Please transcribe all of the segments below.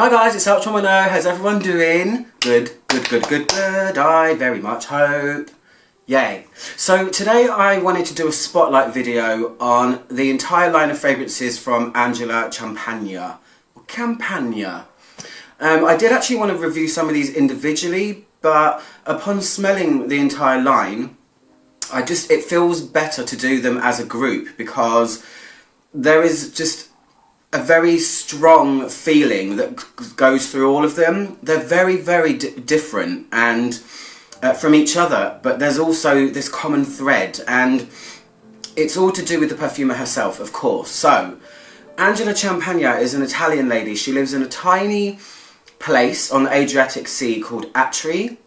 Hi guys, it's Ultramano. How's everyone doing? Good. I very much hope. Yay. So today I wanted to do a spotlight video on the entire line of fragrances from Angela Campagna. Campagna. I did actually want to review some of these individually, but upon smelling the entire line, it feels better to do them as a group because there is just a very strong feeling that goes through all of them. They're very different and from each other, but there's also this common thread, and it's all to do with the perfumer herself, of course. So, Angela Campagna is an Italian lady. She lives in a tiny place on the Adriatic Sea called Hatchery.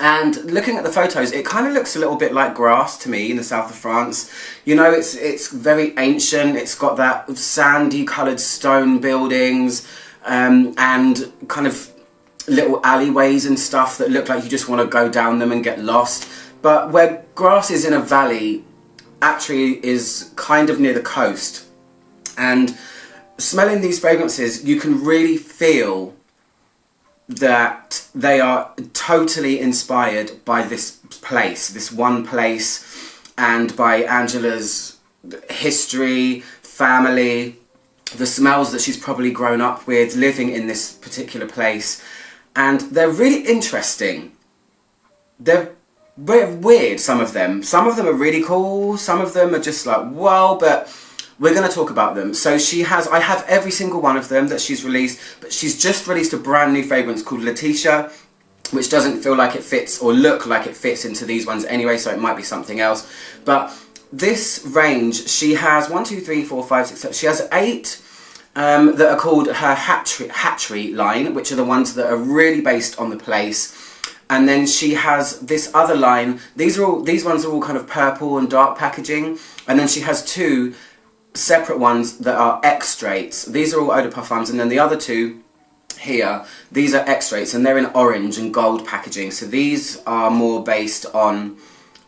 And looking at the photos, it kind of looks a little bit like Grasse to me in the south of France. You know, it's very ancient. It's got that sandy coloured stone buildings and kind of little alleyways and stuff that look like you just want to go down them and get lost. But where Grasse is in a valley, Hatchery is kind of near the coast. And smelling these fragrances, you can really feel that they are totally inspired by this place, this one place, and by Angela's history, family, the smells that she's probably grown up with, living in this particular place. And they're really interesting. They're weird, some of them. Some of them are really cool, some of them are just like, whoa, but we're going to talk about them. So I have every single one of them that she's released, but she's just released a brand new fragrance called Letitia, which doesn't feel like it fits or look like it fits into these ones anyway, so it might be something else. But this range, she has 1, 2, 3, 4, 5, 6, 7, she has 8 that are called her Hatchery line, which are the ones that are really based on the place. And then she has this other line, these ones are all kind of purple and dark packaging, and then she has 2 separate ones that are extraits. These are all eau de parfums, and then the other 2 here, these are extraits, and they're in orange and gold packaging. So these are more based on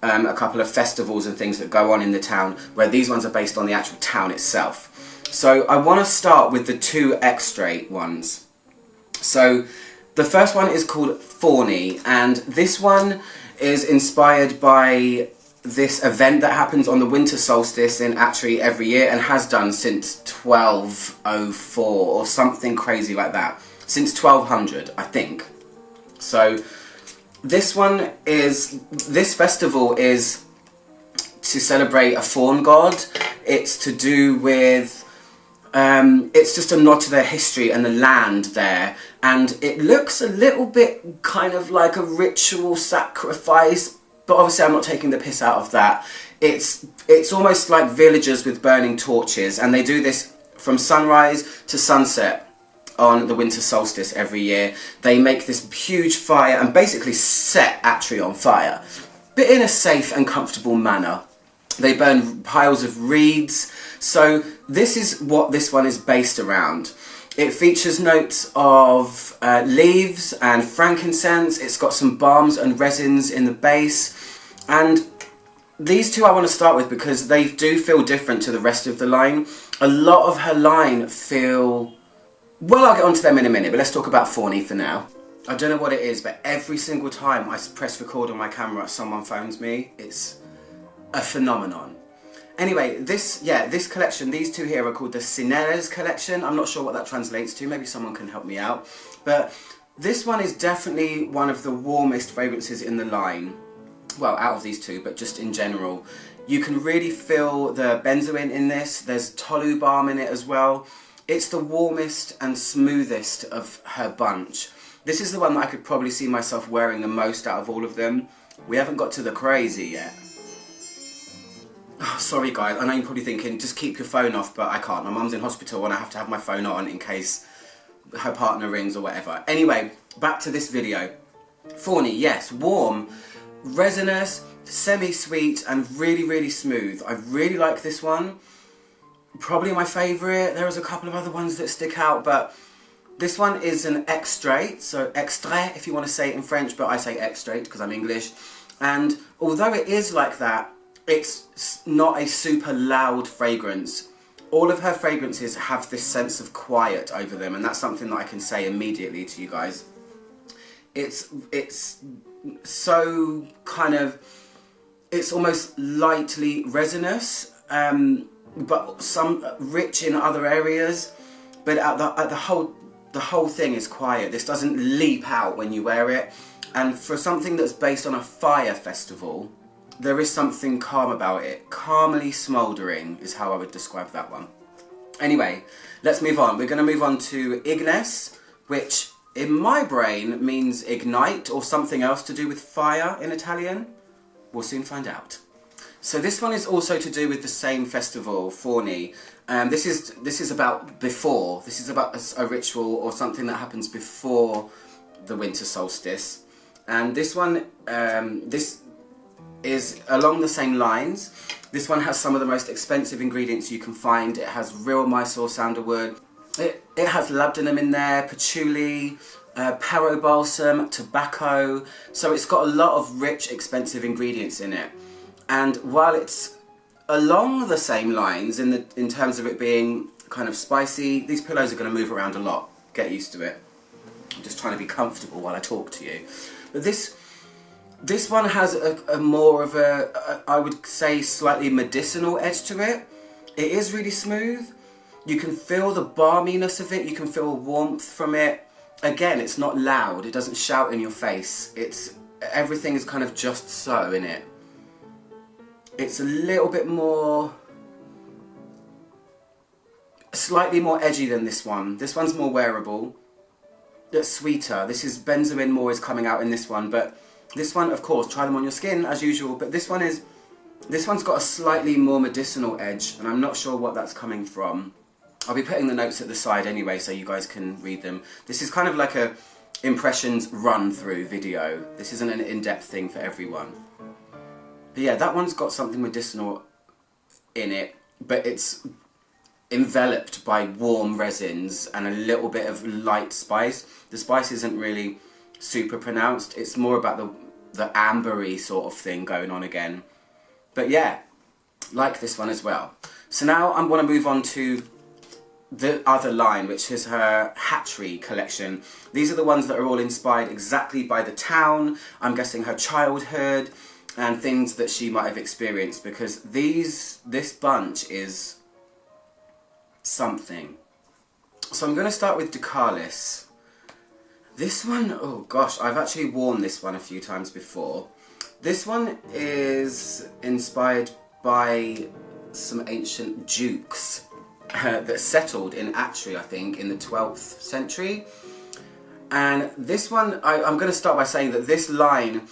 a couple of festivals and things that go on in the town, where these ones are based on the actual town itself. So I want to start with the 2 extrait ones. So the first one is called Thorny, and this one is inspired by this event that happens on the winter solstice in Hatchery every year, and has done since 1204 or something crazy like that. Since 1200, I think. So this festival is to celebrate a fawn god. It's to do with, it's just a nod to their history and the land there. And it looks a little bit kind of like a ritual sacrifice, but obviously I'm not taking the piss out of that. It's almost like villagers with burning torches, and they do this from sunrise to sunset on the winter solstice every year. They make this huge fire and basically set Hatchery on fire, but in a safe and comfortable manner. They burn piles of reeds. So this is what this one is based around. It features notes of leaves and frankincense. It's got some balms and resins in the base. And these 2 I want to start with because they do feel different to the rest of the line. A lot of her line feel... Well, I'll get onto them in a minute, but let's talk about Thorny for now. I don't know what it is, but every single time I press record on my camera, someone phones me. It's a phenomenon. Anyway, this collection, these 2 here are called the Cineres collection. I'm not sure what that translates to, maybe someone can help me out. But this one is definitely one of the warmest fragrances in the line. Well, out of these 2, but just in general. You can really feel the benzoin in this. There's tolu balm in it as well. It's the warmest and smoothest of her bunch. This is the one that I could probably see myself wearing the most out of all of them. We haven't got to the crazy yet. Oh, sorry guys, I know you're probably thinking, just keep your phone off, but I can't. My mum's in hospital and I have to have my phone on in case her partner rings or whatever. Anyway, back to this video. Thorny, yes, warm, resinous, semi-sweet, and really smooth. I really like this one. Probably my favourite. There's a couple of other ones that stick out, but this one is an extrait, so extrait if you want to say it in French, but I say extrait because I'm English. And although it is like that, it's not a super loud fragrance. all of her fragrances have this sense of quiet over them, and that's something that I can say immediately to you guys. It's so kind of, it's almost lightly resinous, but some rich in other areas, but the whole thing is quiet. This doesn't leap out when you wear it, and for something that's based on a fire festival, there is something calm about it. Calmly smouldering is how I would describe that one. Anyway, let's move on. We're going to move on to Ignis, which in my brain means ignite or something else to do with fire in Italian. We'll soon find out. So this one is also to do with the same festival, Thorny. This is about before. This is about a ritual or something that happens before the winter solstice. And this one, this is along the same lines. This one has some of the most expensive ingredients you can find. It has real Mysore sandalwood. It has labdanum in there, patchouli, Paro balsam, tobacco. So it's got a lot of rich, expensive ingredients in it. And while it's along the same lines in terms of it being kind of spicy, these pillows are going to move around a lot. Get used to it. I'm just trying to be comfortable while I talk to you. But this one has a more of a, I would say, slightly medicinal edge to it. It is really smooth. You can feel the balminess of it. You can feel warmth from it. Again, it's not loud. It doesn't shout in your face. Everything is kind of just so in it. It's a little bit more, slightly more edgy than this one. This one's more wearable. It's sweeter. This is benzoin more is coming out in this one, but this one, of course, try them on your skin as usual, but this one's got a slightly more medicinal edge, and I'm not sure what that's coming from. I'll be putting the notes at the side anyway, so you guys can read them. This is kind of like a impressions run-through video. This isn't an in-depth thing for everyone. But yeah, that one's got something medicinal in it, but it's enveloped by warm resins and a little bit of light spice. The spice isn't really super pronounced. It's more about the ambery sort of thing going on again. But yeah, like this one as well. So now I want to move on to the other line, which is her Hatchery collection. These are the ones that are all inspired exactly by the town, I'm guessing her childhood, and things that she might have experienced, because this bunch is something. So I'm going to start with Licorice. This one, oh gosh, I've actually worn this one a few times before. This one is inspired by some ancient dukes that settled in Hatchery, I think, in the 12th century. And this one, I'm going to start by saying that this line,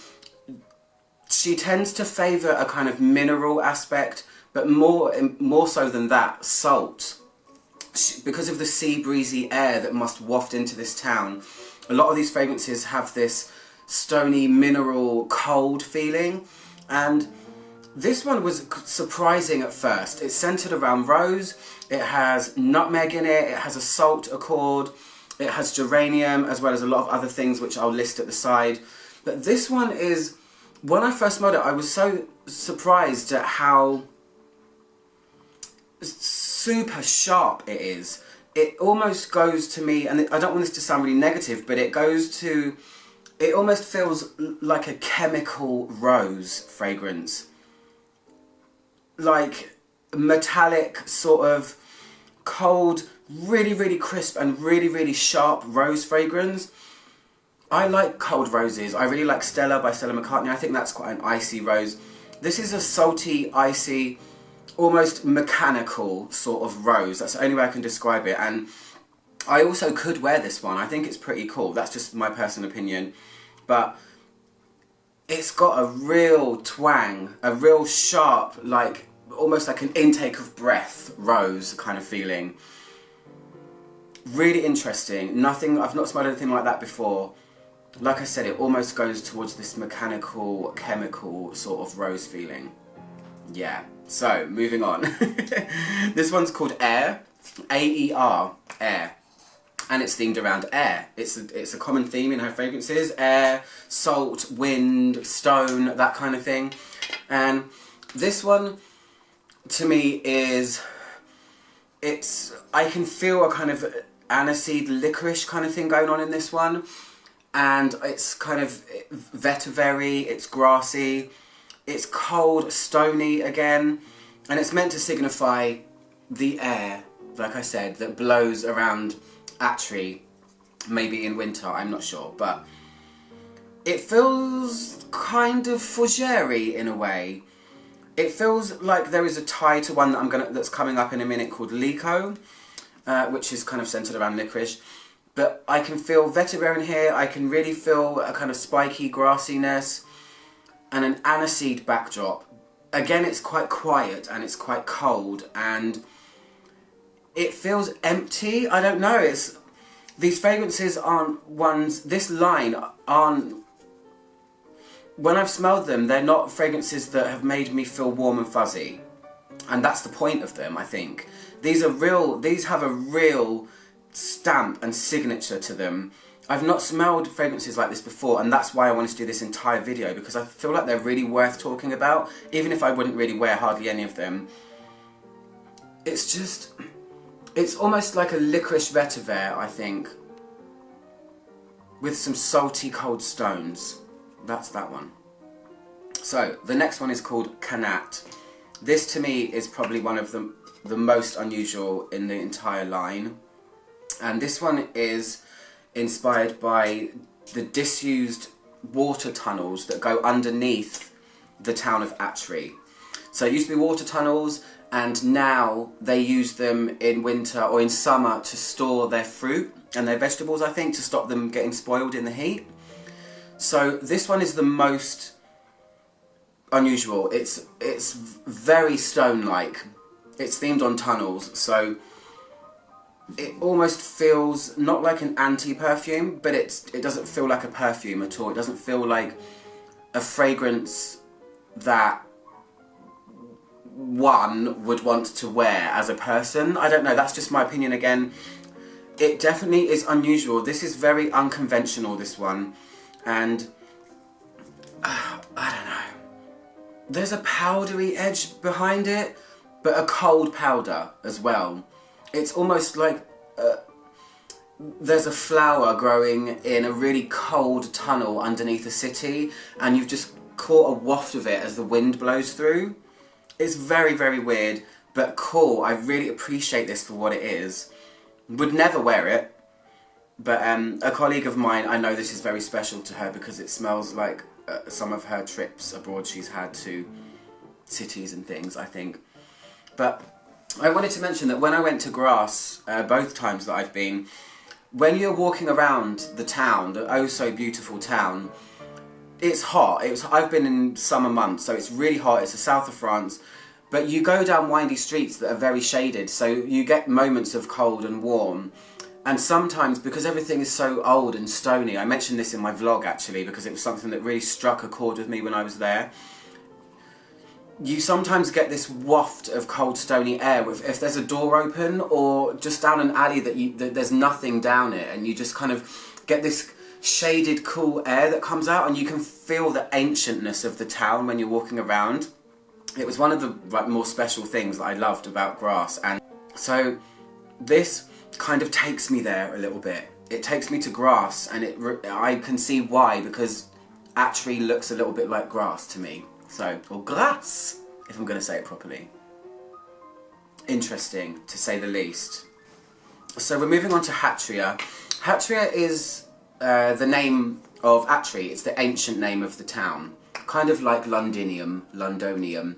she tends to favour a kind of mineral aspect, but more so than that, salt. Because of the sea breezy air that must waft into this town, a lot of these fragrances have this stony, mineral, cold feeling. And this one was surprising at first. It's centred around rose, it has nutmeg in it, it has a salt accord, it has geranium, as well as a lot of other things which I'll list at the side. But this one is, when I first smelled it, I was so surprised at how super sharp it is. It almost goes to me, and I don't want this to sound really negative, but it almost feels like a chemical rose fragrance. Like metallic, sort of cold, really, really crisp and really, really sharp rose fragrance. I like cold roses. I really like Stella by Stella McCartney. I think that's quite an icy rose. This is a salty, icy, almost mechanical sort of rose. That's the only way I can describe it. And I also could wear this one. I think it's pretty cool. That's just my personal opinion. But it's got a real twang, a real sharp, like almost like an intake of breath rose kind of feeling. Really interesting. I've not smelled anything like that before. Like I said, it almost goes towards this mechanical, chemical sort of rose feeling. Yeah. So, moving on. This one's called Air. A-E-R. Air. And it's themed around air. It's a common theme in her fragrances. Air, salt, wind, stone, that kind of thing. And this one, to me, is I can feel a kind of aniseed licorice kind of thing going on in this one, and it's kind of vetiver, it's grassy, it's cold, stony again, and it's meant to signify the air, like I said, that blows around Hatchery, maybe in winter, I'm not sure, but it feels kind of fougere in a way. It feels like there is a tie to one that's coming up in a minute called Licorice, which is kind of centred around licorice. But I can feel vetiver in here, I can really feel a kind of spiky grassiness and an aniseed backdrop. Again, it's quite quiet and it's quite cold and it feels empty. I don't know, these fragrances aren't ones, this line aren't, when I've smelled them, they're not fragrances that have made me feel warm and fuzzy. And that's the point of them, I think. These have a real stamp and signature to them. I've not smelled fragrances like this before, and that's why I wanted to do this entire video, because I feel like they're really worth talking about, even if I wouldn't really wear hardly any of them. It's almost like a licorice vetiver, I think, with some salty cold stones. That's that one. So, the next one is called Canat. This to me is probably one of the most unusual in the entire line. And this one is inspired by the disused water tunnels that go underneath the town of Hatchery. So it used to be water tunnels, and now they use them in winter or in summer to store their fruit and their vegetables, I think, to stop them getting spoiled in the heat. So this one is the most unusual. It's very stone-like. It's themed on tunnels, so it almost feels not like an anti-perfume, but it doesn't feel like a perfume at all. It doesn't feel like a fragrance that one would want to wear as a person. I don't know, that's just my opinion again. It definitely is unusual. This is very unconventional, this one. And I don't know. There's a powdery edge behind it, but a cold powder as well. It's almost like there's a flower growing in a really cold tunnel underneath a city, and you've just caught a waft of it as the wind blows through. It's very, very weird, but cool. I really appreciate this for what it is. Would never wear it. But a colleague of mine, I know this is very special to her because it smells like some of her trips abroad she's had to cities and things, I think. But I wanted to mention that when I went to Grasse, both times that I've been, when you're walking around the town, the oh so beautiful town, it's hot. I've been in summer months, so it's really hot. It's the south of France. But you go down windy streets that are very shaded, so you get moments of cold and warm. And sometimes, because everything is so old and stony, I mentioned this in my vlog actually, because it was something that really struck a chord with me when I was there. You sometimes get this waft of cold stony air if there's a door open, or just down an alley that there's nothing down it, and you just kind of get this shaded cool air that comes out, and you can feel the ancientness of the town when you're walking around. It was one of the more special things that I loved about Grasse, and so this kind of takes me there a little bit. It takes me to Grasse, and I can see why, because Hatchery looks a little bit like grass to me. So, or Grasse, if I'm going to say it properly. Interesting, to say the least. So we're moving on to Hatchery. Hatchery is the name of Hatchery. It's the ancient name of the town. Kind of like Londonium.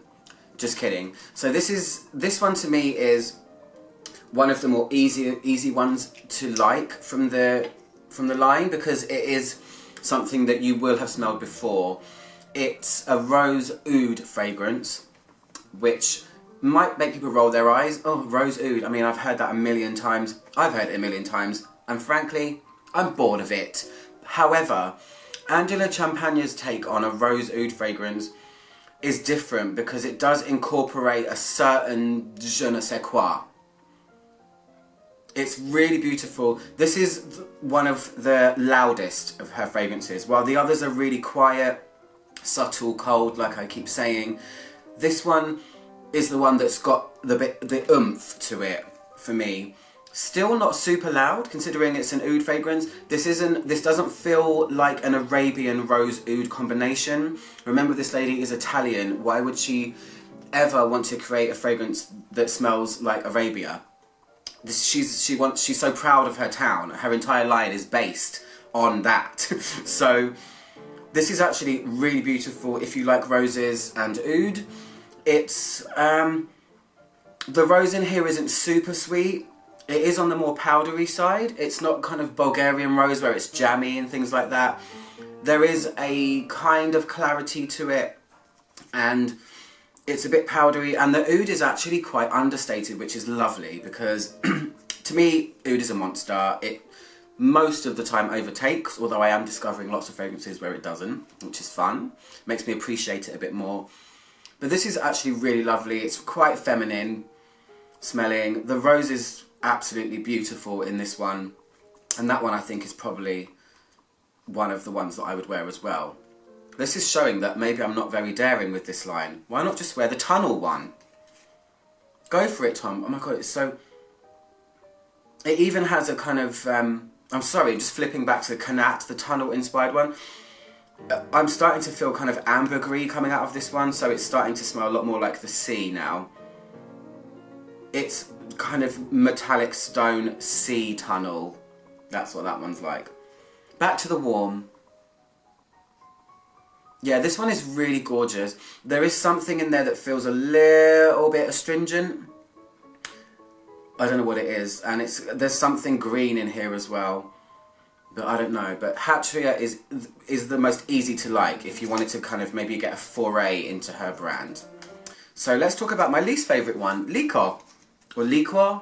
Just kidding. So this one to me is one of the more easy ones to like from the line, because it is something that you will have smelled before. It's a rose oud fragrance, which might make people roll their eyes. Oh, rose oud. I mean, I've heard that a million times. I've heard it a million times, and frankly, I'm bored of it. However, Angela Champagne's take on a rose oud fragrance is different, because it does incorporate a certain je ne sais quoi. It's really beautiful. This is one of the loudest of her fragrances. While the others are really quiet, subtle, cold, like I keep saying, this one is the one that's got the oomph to it for me. Still not super loud, considering it's an oud fragrance. This doesn't feel like an Arabian rose oud combination. Remember, this lady is Italian. Why would she ever want to create a fragrance that smells like Arabia? She's so proud of her town. Her entire line is based on that. So this is actually really beautiful if you like roses and oud. It's the rose in here isn't super sweet. It is on the more powdery side. It's not kind of Bulgarian rose where it's jammy and things like that. There is a kind of clarity to it, and it's a bit powdery, and the oud is actually quite understated, which is lovely because to me, oud is a monster. It most of the time overtakes, although I am discovering lots of fragrances where it doesn't, which is fun. Makes me appreciate it a bit more. But this is actually really lovely. It's quite feminine smelling. The rose is absolutely beautiful in this one, and that one I think is probably one of the ones that I would wear as well. This is showing that maybe I'm not very daring with this line. Why not just wear the tunnel one? Go for it, Tom. Oh my god, it's so... It even has a kind of... I'm sorry, just flipping back to Kanat, the tunnel inspired one. I'm starting to feel kind of ambergris coming out of this one, so it's starting to smell a lot more like the sea now. It's kind of metallic stone sea tunnel. That's what that one's like. Back to the warm. Yeah, this one is really gorgeous. There is something in there that feels a little bit astringent. I don't know what it is, and there's something green in here as well, but I don't know. But Hatchery is the most easy to like if you wanted to kind of maybe get a foray into her brand. So let's talk about my least favourite one, Licorice, or Licorice,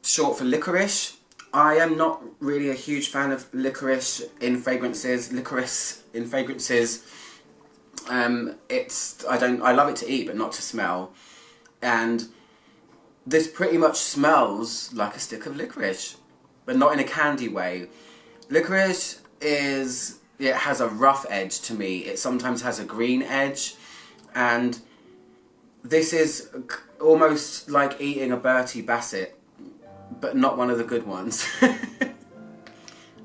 short for licorice. I am not really a huge fan of licorice in fragrances. I love it to eat, but not to smell. And this pretty much smells like a stick of licorice, but not in a candy way. Licorice it has a rough edge to me. It sometimes has a green edge, and this is almost like eating a Bertie Bassett, but not one of the good ones.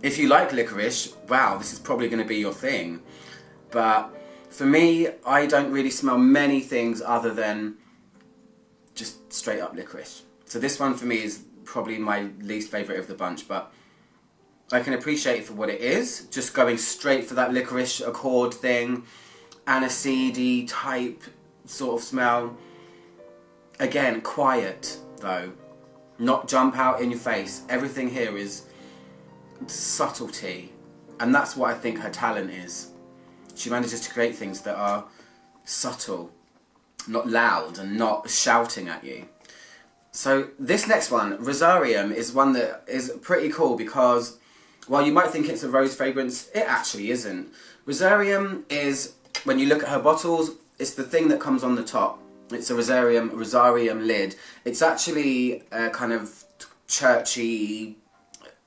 If you like licorice, wow, this is probably going to be your thing. But for me, I don't really smell many things other than just straight up licorice. So this one for me is probably my least favourite of the bunch, but I can appreciate it for what it is. Just going straight for that licorice accord thing, aniseedy type sort of smell. Again, quiet though. Not jump out in your face. Everything here is subtlety, and that's what I think her talent is. She manages to create things that are subtle, not loud and not shouting at you. So this next one, Rosarium, is one that is pretty cool because while you might think it's a rose fragrance, it actually isn't. Rosarium is, when you look at her bottles, it's the thing that comes on the top. It's a Rosarium lid. It's actually a kind of churchy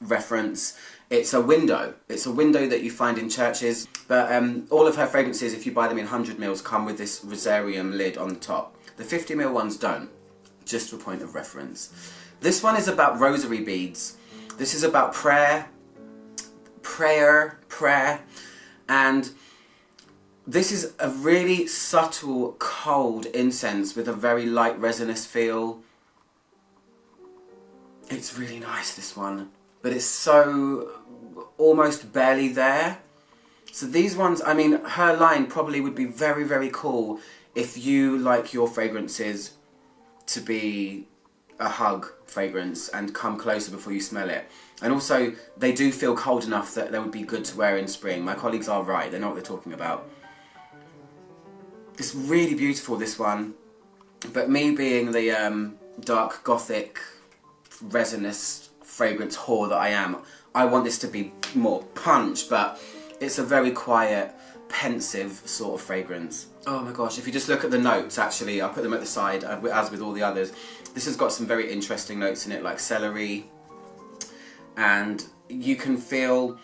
reference. It's a window. It's a window that you find in churches. But all of her fragrances, if you buy them in 100ml, come with this Rosarium lid on the top. The 50ml ones don't, just for point of reference. This one is about rosary beads. This is about prayer, and this is a really subtle, cold incense with a very light resinous feel. It's really nice, this one, but it's so almost barely there. So these ones, I mean, her line probably would be very, very cool if you like your fragrances to be a hug fragrance and come closer before you smell it. And also, they do feel cold enough that they would be good to wear in spring. My colleagues are right, they know what they're talking about. It's really beautiful, this one, but me being the dark gothic resinous fragrance whore that I am, I want this to be more punch, but it's a very quiet, pensive sort of fragrance. Oh my gosh, if you just look at the notes, actually, I'll put them at the side, as with all the others. This has got some very interesting notes in it, like celery, and you can feel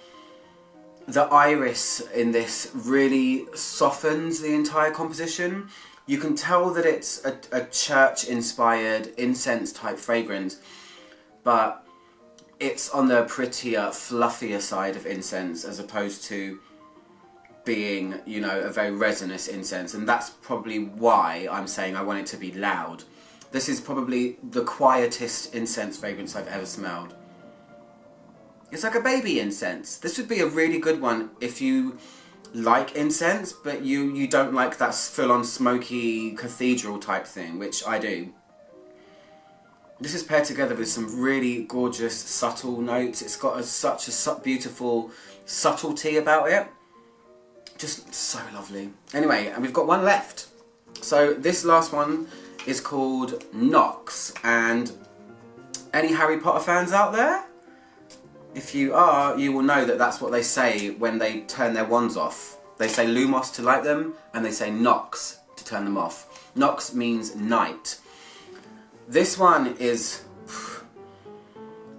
the iris in this really softens the entire composition. You can tell that it's a church-inspired incense type fragrance, but it's on the prettier, fluffier side of incense as opposed to being, you know, a very resinous incense, and that's probably why I'm saying I want it to be loud. This is probably the quietest incense fragrance I've ever smelled. It's like a baby incense. This would be a really good one if you like incense, but you don't like that full-on smoky cathedral type thing, which I do. This is paired together with some really gorgeous, subtle notes. It's got such a beautiful subtlety about it. Just so lovely. Anyway, and we've got one left. So this last one is called Knox, and any Harry Potter fans out there? If you are, you will know that that's what they say when they turn their wands off. They say Lumos to light them, and they say Knox to turn them off. Knox means night. This one is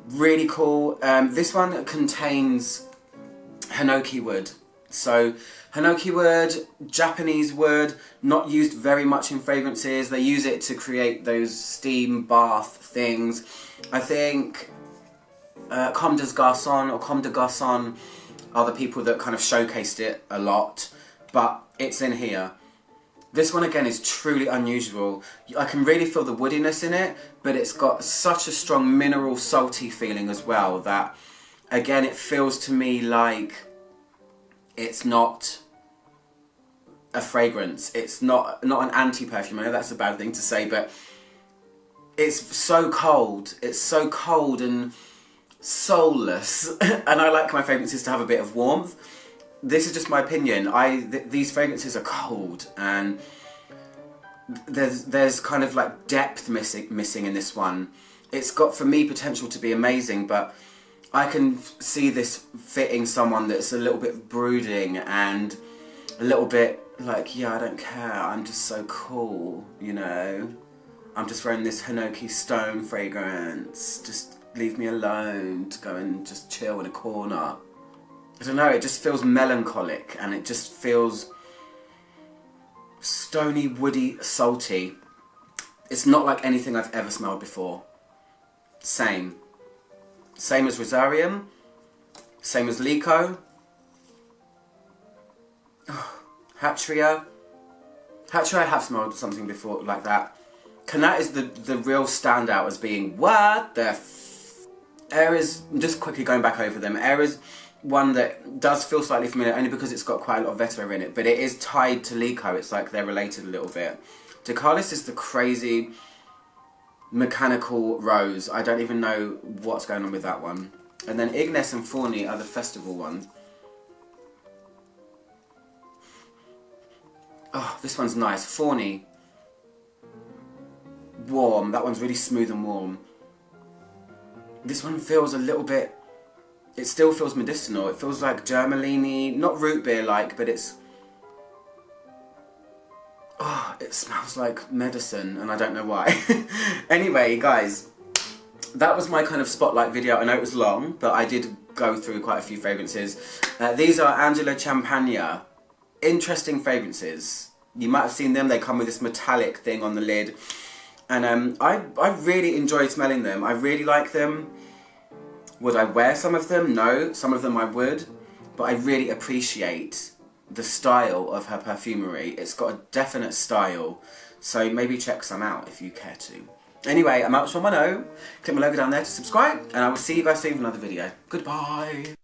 really cool. This one contains hinoki wood. So hinoki wood, Japanese wood, not used very much in fragrances. They use it to create those steam bath things. I think Comme des Garçons or Comme des Garçons are the people that kind of showcased it a lot, but it's in here. This one again is truly unusual. I can really feel the woodiness in it, but it's got such a strong mineral salty feeling as well that, again, it feels to me like it's not a fragrance. It's not an anti-perfume. I know that's a bad thing to say, but it's so cold. It's so cold and soulless, and I like my fragrances to have a bit of warmth. This is just my opinion. These fragrances are cold, and there's kind of like depth missing in this one. It's got, for me, potential to be amazing, but I can see this fitting someone that's a little bit brooding and a little bit like, yeah, I don't care, I'm just so cool, you know? I'm just wearing this hinoki stone fragrance, just leave me alone to go and just chill in a corner. I don't know, it just feels melancholic, and it just feels stony, woody, salty. It's not like anything I've ever smelled before. Same as rosarium, same as Licorice, Hatchery. Hatchery, I have smelled something before like that. Knat is the real standout as being, what the Air is, just quickly going back over them, Air is one that does feel slightly familiar, only because it's got quite a lot of vetiver in it, but it is tied to Licorice. It's like they're related a little bit. Licorice is the crazy mechanical rose. I don't even know what's going on with that one. And then Ignis and Thorny are the festival ones. Oh, this one's nice. Thorny, warm. That one's really smooth and warm. This one feels a little bit, it still feels medicinal. It feels like germalini, not root beer like, but it's, oh, it smells like medicine, and I don't know why. Anyway, guys, that was my kind of spotlight video. I know it was long, but I did go through quite a few fragrances. These are Angelo Champagna. Interesting fragrances. You might have seen them. They come with this metallic thing on the lid. And I really enjoyed smelling them. I really like them. Would I wear some of them? No. Some of them I would. But I really appreciate the style of her perfumery. It's got a definite style. So maybe check some out if you care to. Anyway, I'm out on my own. Click my logo down there to subscribe. And I will see you guys soon for another video. Goodbye.